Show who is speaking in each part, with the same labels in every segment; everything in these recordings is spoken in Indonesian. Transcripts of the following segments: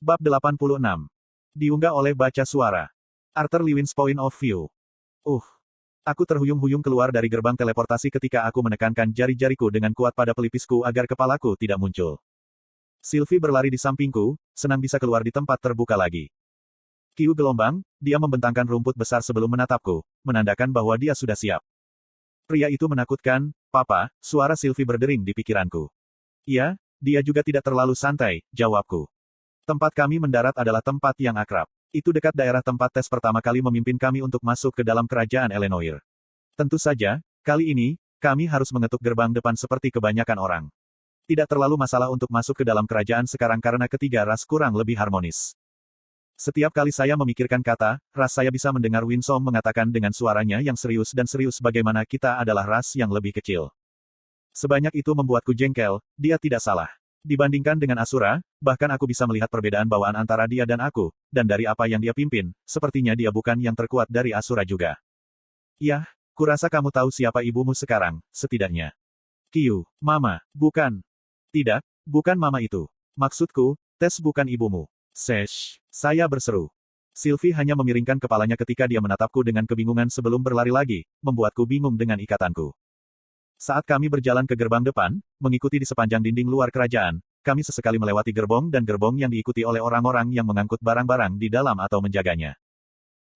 Speaker 1: Bab 86. Diunggah oleh baca suara. Arthur Lewin's Point of View. Aku terhuyung-huyung keluar dari gerbang teleportasi ketika aku menekankan jari-jariku dengan kuat pada pelipisku agar kepalaku tidak muncul. Sylvie berlari di sampingku, senang bisa keluar di tempat terbuka lagi. Kiu gelombang, dia membentangkan rumput besar sebelum menatapku, menandakan bahwa dia sudah siap. Pria itu menakutkan, Papa, suara Sylvie berdering di pikiranku. Iya, dia juga tidak terlalu santai, jawabku. Tempat kami mendarat adalah tempat yang akrab. Itu dekat daerah tempat tes pertama kali memimpin kami untuk masuk ke dalam kerajaan Elenoir. Tentu saja, kali ini, kami harus mengetuk gerbang depan seperti kebanyakan orang. Tidak terlalu masalah untuk masuk ke dalam kerajaan sekarang karena ketiga ras kurang lebih harmonis. Setiap kali saya memikirkan kata, ras saya bisa mendengar Winsome mengatakan dengan suaranya yang serius dan serius bagaimana kita adalah ras yang lebih kecil. Sebanyak itu membuatku jengkel, dia tidak salah. Dibandingkan dengan Asura, bahkan aku bisa melihat perbedaan bawaan antara dia dan aku, dan dari apa yang dia pimpin, sepertinya dia bukan yang terkuat dari Asura juga. Yah, kurasa kamu tahu siapa ibumu sekarang, setidaknya. Kiu, Mama, bukan. Tidak, bukan Mama itu. Maksudku, Tess bukan ibumu. Sesh, saya berseru. Sylvie hanya memiringkan kepalanya ketika dia menatapku dengan kebingungan sebelum berlari lagi, membuatku bingung dengan ikatanku. Saat kami berjalan ke gerbang depan, mengikuti di sepanjang dinding luar kerajaan, kami sesekali melewati gerbong dan gerbong yang diikuti oleh orang-orang yang mengangkut barang-barang di dalam atau menjaganya.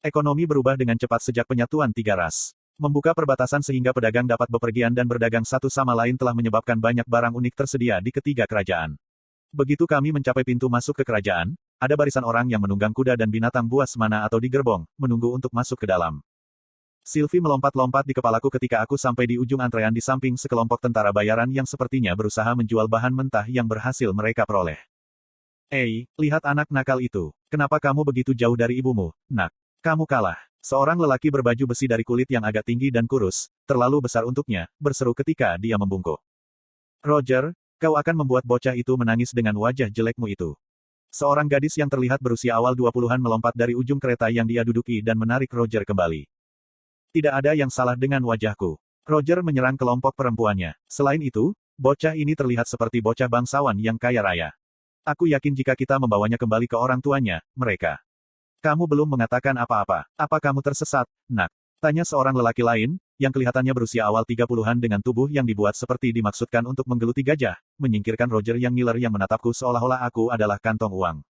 Speaker 1: Ekonomi berubah dengan cepat sejak penyatuan tiga ras. Membuka perbatasan sehingga pedagang dapat bepergian dan berdagang satu sama lain telah menyebabkan banyak barang unik tersedia di ketiga kerajaan. Begitu kami mencapai pintu masuk ke kerajaan, ada barisan orang yang menunggang kuda dan binatang buas mana atau di gerbong, menunggu untuk masuk ke dalam. Sylvie melompat-lompat di kepalaku ketika aku sampai di ujung antrean di samping sekelompok tentara bayaran yang sepertinya berusaha menjual bahan mentah yang berhasil mereka peroleh. Lihat anak nakal itu. Kenapa kamu begitu jauh dari ibumu, nak? Kamu kalah. Seorang lelaki berbaju besi dari kulit yang agak tinggi dan kurus, terlalu besar untuknya, berseru ketika dia membungkuk. Roger, kau akan membuat bocah itu menangis dengan wajah jelekmu itu. Seorang gadis yang terlihat berusia awal 20-an melompat dari ujung kereta yang dia duduki dan menarik Roger kembali. Tidak ada yang salah dengan wajahku. Roger menyerang kelompok perempuannya. Selain itu, bocah ini terlihat seperti bocah bangsawan yang kaya raya. Aku yakin jika kita membawanya kembali ke orang tuanya, mereka. Kamu belum mengatakan apa-apa. Apa kamu tersesat, nak? Tanya seorang lelaki lain, yang kelihatannya berusia awal 30-an dengan tubuh yang dibuat seperti dimaksudkan untuk menggeluti gajah, menyingkirkan Roger yang ngiler yang menatapku seolah-olah aku adalah kantong uang.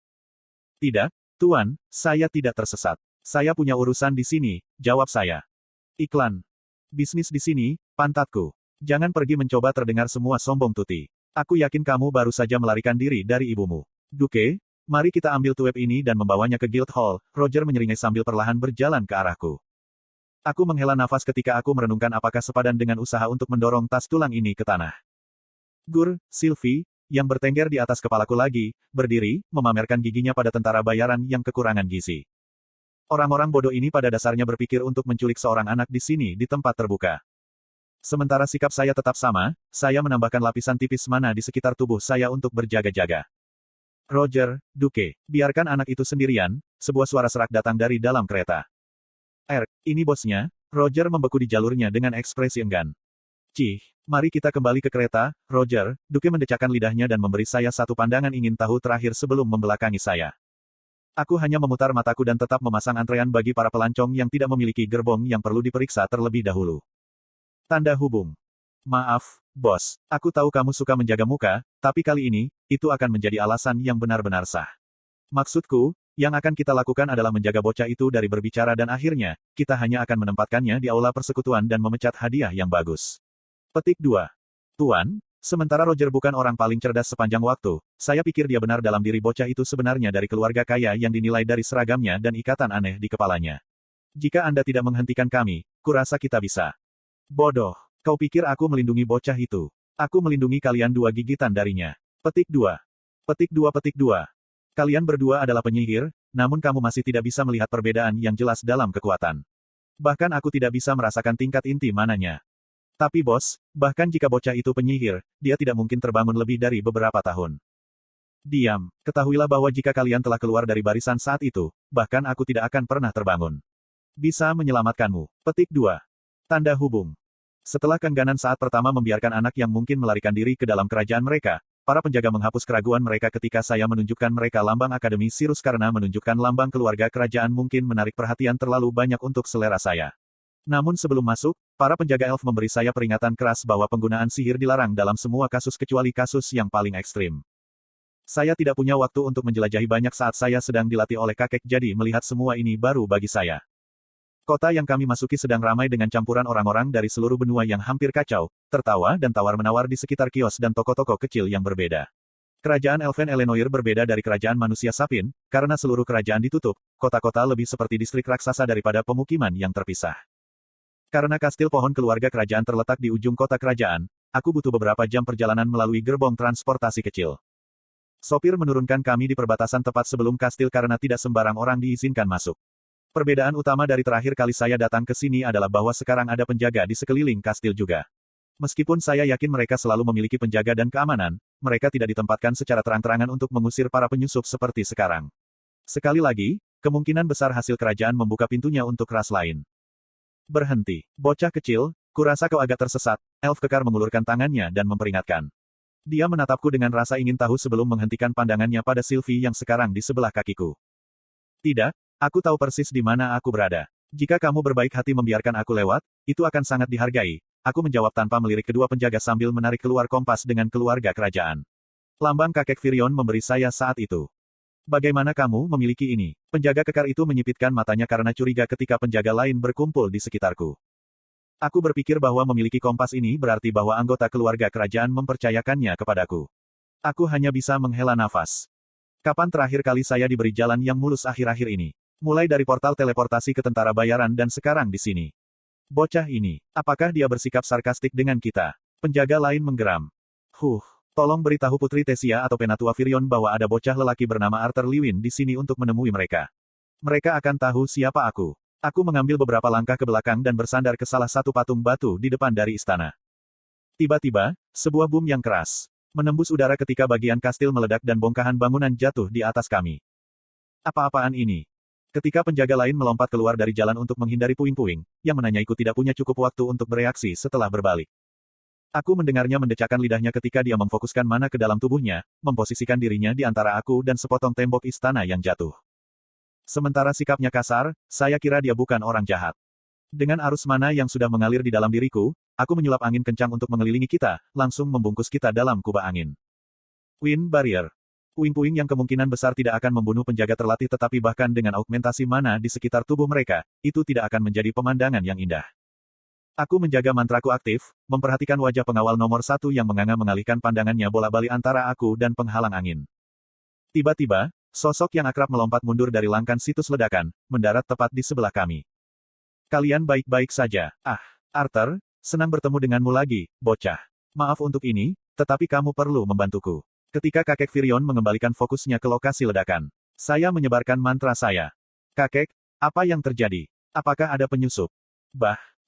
Speaker 1: Tidak, Tuan, saya tidak tersesat. Saya punya urusan di sini, jawab saya. Iklan. Bisnis di sini, pantatku. Jangan pergi mencoba terdengar semua sombong tuti. Aku yakin kamu baru saja melarikan diri dari ibumu. Duke, mari kita ambil tuep ini dan membawanya ke Guildhall, Roger menyeringai sambil perlahan berjalan ke arahku. Aku menghela nafas ketika aku merenungkan apakah sepadan dengan usaha untuk mendorong tas tulang ini ke tanah. Sylvie, yang bertengger di atas kepalaku lagi, berdiri, memamerkan giginya pada tentara bayaran yang kekurangan gizi. Orang-orang bodoh ini pada dasarnya berpikir untuk menculik seorang anak di sini di tempat terbuka. Sementara sikap saya tetap sama, saya menambahkan lapisan tipis mana di sekitar tubuh saya untuk berjaga-jaga. Roger, Duke, biarkan anak itu sendirian, sebuah suara serak datang dari dalam kereta. Ini bosnya, Roger membeku di jalurnya dengan ekspresi enggan. Mari kita kembali ke kereta, Roger, Duke mendecakkan lidahnya dan memberi saya satu pandangan ingin tahu terakhir sebelum membelakangi saya. Aku hanya memutar mataku dan tetap memasang antrean bagi para pelancong yang tidak memiliki gerbong yang perlu diperiksa terlebih dahulu. Tanda hubung. Maaf, bos, aku tahu kamu suka menjaga muka, tapi kali ini, itu akan menjadi alasan yang benar-benar sah. Maksudku, yang akan kita lakukan adalah menjaga bocah itu dari berbicara dan akhirnya, kita hanya akan menempatkannya di aula persekutuan dan memecat hadiah yang bagus. Petik 2. Tuan, sementara Roger bukan orang paling cerdas sepanjang waktu, saya pikir dia benar dalam diri bocah itu sebenarnya dari keluarga kaya yang dinilai dari seragamnya dan ikatan aneh di kepalanya. Jika Anda tidak menghentikan kami, kurasa kita bisa. Bodoh, kau pikir aku melindungi bocah itu? Aku melindungi kalian dua gigitan darinya. Petik 2. Petik 2. Kalian berdua adalah penyihir, namun kamu masih tidak bisa melihat perbedaan yang jelas dalam kekuatan. Bahkan aku tidak bisa merasakan tingkat inti mananya. Tapi bos, bahkan jika bocah itu penyihir, dia tidak mungkin terbangun lebih dari beberapa tahun. Diam, ketahuilah bahwa jika kalian telah keluar dari barisan saat itu, bahkan aku tidak akan pernah terbangun. Bisa menyelamatkanmu. Petik 2. Tanda hubung. Setelah keengganan saat pertama membiarkan anak yang mungkin melarikan diri ke dalam kerajaan mereka, para penjaga menghapus keraguan mereka ketika saya menunjukkan mereka lambang Akademi Sirus karena menunjukkan lambang keluarga kerajaan mungkin menarik perhatian terlalu banyak untuk selera saya. Namun sebelum masuk, para penjaga elf memberi saya peringatan keras bahwa penggunaan sihir dilarang dalam semua kasus kecuali kasus yang paling ekstrim. Saya tidak punya waktu untuk menjelajahi banyak saat saya sedang dilatih oleh kakek, jadi melihat semua ini baru bagi saya. Kota yang kami masuki sedang ramai dengan campuran orang-orang dari seluruh benua yang hampir kacau, tertawa dan tawar-menawar di sekitar kios dan toko-toko kecil yang berbeda. Kerajaan Elven Elenoir berbeda dari kerajaan manusia Sapin, karena seluruh kerajaan ditutup, kota-kota lebih seperti distrik raksasa daripada pemukiman yang terpisah. Karena kastil pohon keluarga kerajaan terletak di ujung kota kerajaan, aku butuh beberapa jam perjalanan melalui gerbong transportasi kecil. Sopir menurunkan kami di perbatasan tepat sebelum kastil karena tidak sembarang orang diizinkan masuk. Perbedaan utama dari terakhir kali saya datang ke sini adalah bahwa sekarang ada penjaga di sekeliling kastil juga. Meskipun saya yakin mereka selalu memiliki penjaga dan keamanan, mereka tidak ditempatkan secara terang-terangan untuk mengusir para penyusup seperti sekarang. Sekali lagi, kemungkinan besar hasil kerajaan membuka pintunya untuk ras lain. Berhenti. Bocah kecil, kurasa kau agak tersesat, elf kekar mengulurkan tangannya dan memperingatkan. Dia menatapku dengan rasa ingin tahu sebelum menghentikan pandangannya pada Sylvie yang sekarang di sebelah kakiku. Tidak, aku tahu persis di mana aku berada. Jika kamu berbaik hati membiarkan aku lewat, itu akan sangat dihargai. Aku menjawab tanpa melirik kedua penjaga sambil menarik keluar kompas dengan keluarga kerajaan. Lambang kakek Virion memberi saya saat itu. Bagaimana kamu memiliki ini? Penjaga kekar itu menyipitkan matanya karena curiga ketika penjaga lain berkumpul di sekitarku. Aku berpikir bahwa memiliki kompas ini berarti bahwa anggota keluarga kerajaan mempercayakannya kepadaku. Aku hanya bisa menghela nafas. Kapan terakhir kali saya diberi jalan yang mulus akhir-akhir ini? Mulai dari portal teleportasi ke tentara bayaran dan sekarang di sini. Bocah ini, apakah dia bersikap sarkastik dengan kita? Penjaga lain menggeram. Tolong beritahu Putri Tesia atau Penatua Virion bahwa ada bocah lelaki bernama Arthur Lewin di sini untuk menemui mereka. Mereka akan tahu siapa aku. Aku mengambil beberapa langkah ke belakang dan bersandar ke salah satu patung batu di depan dari istana. Tiba-tiba, sebuah boom yang keras menembus udara ketika bagian kastil meledak dan bongkahan bangunan jatuh di atas kami. Apa-apaan ini? Ketika penjaga lain melompat keluar dari jalan untuk menghindari puing-puing, yang menanyaiku tidak punya cukup waktu untuk bereaksi setelah berbalik. Aku mendengarnya mendecakkan lidahnya ketika dia memfokuskan mana ke dalam tubuhnya, memposisikan dirinya di antara aku dan sepotong tembok istana yang jatuh. Sementara sikapnya kasar, saya kira dia bukan orang jahat. Dengan arus mana yang sudah mengalir di dalam diriku, aku menyulap angin kencang untuk mengelilingi kita, langsung membungkus kita dalam kubah angin. Wind Barrier. Puing-puing yang kemungkinan besar tidak akan membunuh penjaga terlatih tetapi bahkan dengan augmentasi mana di sekitar tubuh mereka, itu tidak akan menjadi pemandangan yang indah. Aku menjaga mantraku aktif, memperhatikan wajah pengawal nomor 1 yang menganga mengalihkan pandangannya bola-balik antara aku dan penghalang angin. Tiba-tiba, sosok yang akrab melompat mundur dari langkan situs ledakan, mendarat tepat di sebelah kami. Kalian baik-baik saja. Arthur, senang bertemu denganmu lagi, bocah. Maaf untuk ini, tetapi kamu perlu membantuku. Ketika kakek Virion mengembalikan fokusnya ke lokasi ledakan, saya menyebarkan mantra saya. Kakek, apa yang terjadi? Apakah ada penyusup?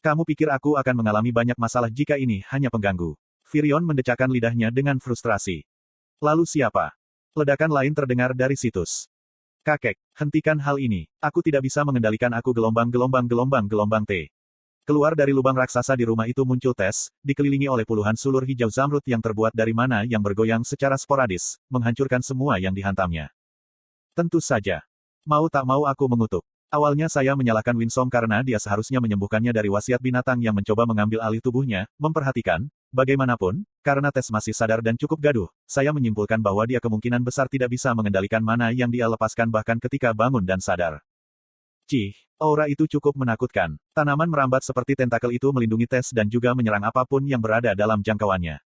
Speaker 1: Kamu pikir aku akan mengalami banyak masalah jika ini hanya pengganggu? Virion mendecakkan lidahnya dengan frustrasi. Lalu siapa? Ledakan lain terdengar dari situs. Kakek, hentikan hal ini. Aku tidak bisa mengendalikan aku gelombang T. Keluar dari lubang raksasa di rumah itu muncul Tess, dikelilingi oleh puluhan sulur hijau zamrud yang terbuat dari mana yang bergoyang secara sporadis, menghancurkan semua yang dihantamnya. Tentu saja. Mau tak mau aku mengutuk. Awalnya saya menyalahkan Winsome karena dia seharusnya menyembuhkannya dari wasiat binatang yang mencoba mengambil alih tubuhnya, memperhatikan, bagaimanapun, karena Tess masih sadar dan cukup gaduh, saya menyimpulkan bahwa dia kemungkinan besar tidak bisa mengendalikan mana yang dia lepaskan bahkan ketika bangun dan sadar. Aura itu cukup menakutkan. Tanaman merambat seperti tentakel itu melindungi Tess dan juga menyerang apapun yang berada dalam jangkauannya.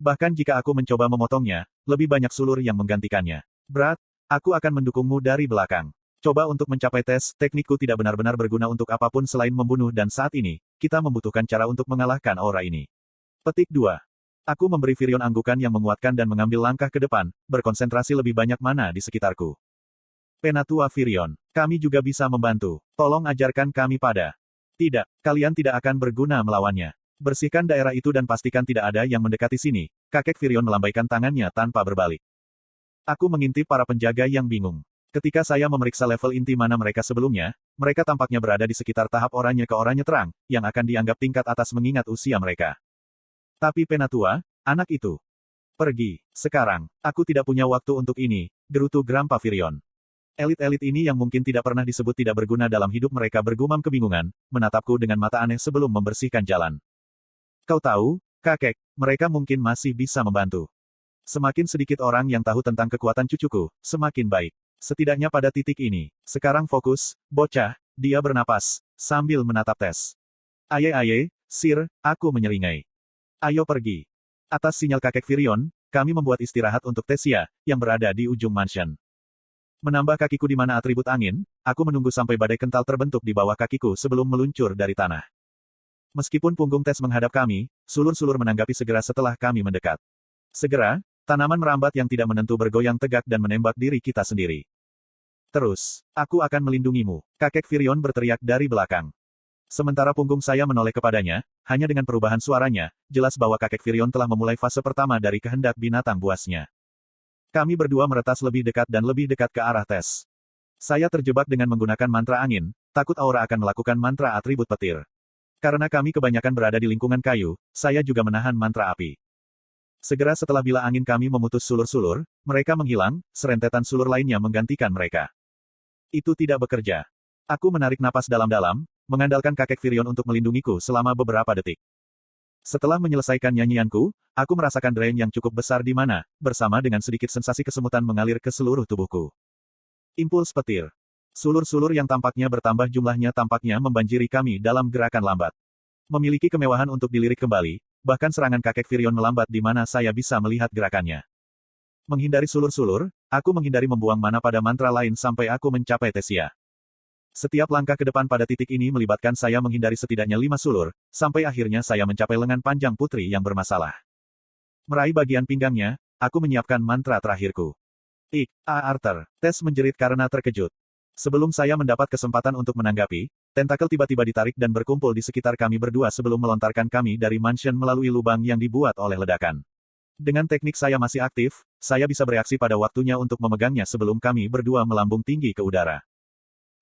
Speaker 1: Bahkan jika aku mencoba memotongnya, lebih banyak sulur yang menggantikannya. Brad, aku akan mendukungmu dari belakang. Coba untuk mencapai Tess, teknikku tidak benar-benar berguna untuk apapun selain membunuh dan saat ini, kita membutuhkan cara untuk mengalahkan aura ini. Petik 2. Aku memberi Virion anggukan yang menguatkan dan mengambil langkah ke depan, berkonsentrasi lebih banyak mana di sekitarku. Penatua Virion, kami juga bisa membantu. Tolong ajarkan kami pada. Tidak, kalian tidak akan berguna melawannya. Bersihkan daerah itu dan pastikan tidak ada yang mendekati sini. Kakek Virion melambaikan tangannya tanpa berbalik. Aku mengintip para penjaga yang bingung. Ketika saya memeriksa level inti mana mereka sebelumnya, mereka tampaknya berada di sekitar tahap oranye ke oranye terang, yang akan dianggap tingkat atas mengingat usia mereka. Tapi Penatua, anak itu. Pergi. Sekarang. Aku tidak punya waktu untuk ini, gerutu Grandpa Virion. Elit-elit ini yang mungkin tidak pernah disebut tidak berguna dalam hidup mereka bergumam kebingungan, menatapku dengan mata aneh sebelum membersihkan jalan. Kau tahu, kakek, mereka mungkin masih bisa membantu. Semakin sedikit orang yang tahu tentang kekuatan cucuku, semakin baik. Setidaknya pada titik ini. Sekarang fokus, bocah, dia bernapas, sambil menatap Tess. Aye, Sir, aku menyeringai. Ayo pergi. Atas sinyal kakek Virion, kami membuat istirahat untuk Tessia, yang berada di ujung mansion. Menambah kakiku di mana atribut angin, aku menunggu sampai badai kental terbentuk di bawah kakiku sebelum meluncur dari tanah. Meskipun punggung Tess menghadap kami, sulur-sulur menanggapi segera setelah kami mendekat. Segera, tanaman merambat yang tidak menentu bergoyang tegak dan menembak diri kita sendiri. Terus, aku akan melindungimu, kakek Virion berteriak dari belakang. Sementara punggung saya menoleh kepadanya, hanya dengan perubahan suaranya, jelas bahwa kakek Virion telah memulai fase pertama dari kehendak binatang buasnya. Kami berdua meretas lebih dekat dan lebih dekat ke arah Tess. Saya terjebak dengan menggunakan mantra angin, takut Aura akan melakukan mantra atribut petir. Karena kami kebanyakan berada di lingkungan kayu, saya juga menahan mantra api. Segera setelah bila angin kami memutus sulur-sulur, mereka menghilang, serentetan sulur lainnya menggantikan mereka. Itu tidak bekerja. Aku menarik napas dalam-dalam, mengandalkan kakek Virion untuk melindungiku selama beberapa detik. Setelah menyelesaikan nyanyianku, aku merasakan drain yang cukup besar di mana, bersama dengan sedikit sensasi kesemutan mengalir ke seluruh tubuhku. Impuls petir. Sulur-sulur yang tampaknya bertambah jumlahnya tampaknya membanjiri kami dalam gerakan lambat. Memiliki kemewahan untuk dilirik kembali, bahkan serangan kakek Virion melambat di mana saya bisa melihat gerakannya. Menghindari sulur-sulur, aku menghindari membuang mana pada mantra lain sampai aku mencapai Tessia. Setiap langkah ke depan pada titik ini melibatkan saya menghindari setidaknya 5 sulur, sampai akhirnya saya mencapai lengan panjang putri yang bermasalah. Meraih bagian pinggangnya, aku menyiapkan mantra terakhirku. Arthur, Tess menjerit karena terkejut. Sebelum saya mendapat kesempatan untuk menanggapi, tentakel tiba-tiba ditarik dan berkumpul di sekitar kami berdua sebelum melontarkan kami dari mansion melalui lubang yang dibuat oleh ledakan. Dengan teknik saya masih aktif, saya bisa bereaksi pada waktunya untuk memegangnya sebelum kami berdua melambung tinggi ke udara.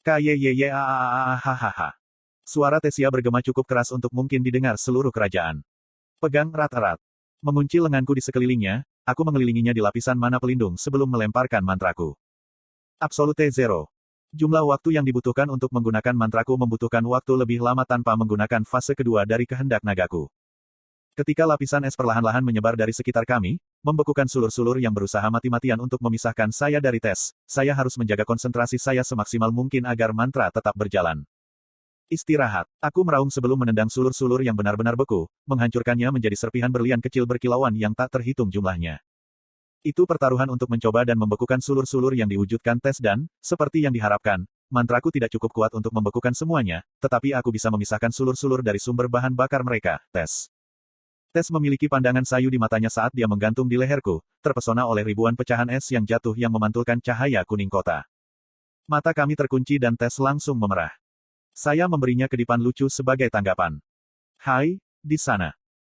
Speaker 1: Hahaha. Suara Tessia bergema cukup keras untuk mungkin didengar seluruh kerajaan. Pegang erat-erat. Mengunci lenganku di sekelilingnya, aku mengelilinginya di lapisan mana pelindung sebelum melemparkan mantraku. Absolute Zero. Jumlah waktu yang dibutuhkan untuk menggunakan mantraku membutuhkan waktu lebih lama tanpa menggunakan fase kedua dari kehendak nagaku. Ketika lapisan es perlahan-lahan menyebar dari sekitar kami, membekukan sulur-sulur yang berusaha mati-matian untuk memisahkan saya dari Tess, saya harus menjaga konsentrasi saya semaksimal mungkin agar mantra tetap berjalan. Istirahat. Aku meraung sebelum menendang sulur-sulur yang benar-benar beku, menghancurkannya menjadi serpihan berlian kecil berkilauan yang tak terhitung jumlahnya. Itu pertaruhan untuk mencoba dan membekukan sulur-sulur yang diwujudkan Tess dan, seperti yang diharapkan, mantraku tidak cukup kuat untuk membekukan semuanya, tetapi aku bisa memisahkan sulur-sulur dari sumber bahan bakar mereka, Tess. Tess memiliki pandangan sayu di matanya saat dia menggantung di leherku, terpesona oleh ribuan pecahan es yang jatuh yang memantulkan cahaya kuning kota. Mata kami terkunci dan Tess langsung memerah. Saya memberinya kedipan lucu sebagai tanggapan. Hai, di sana.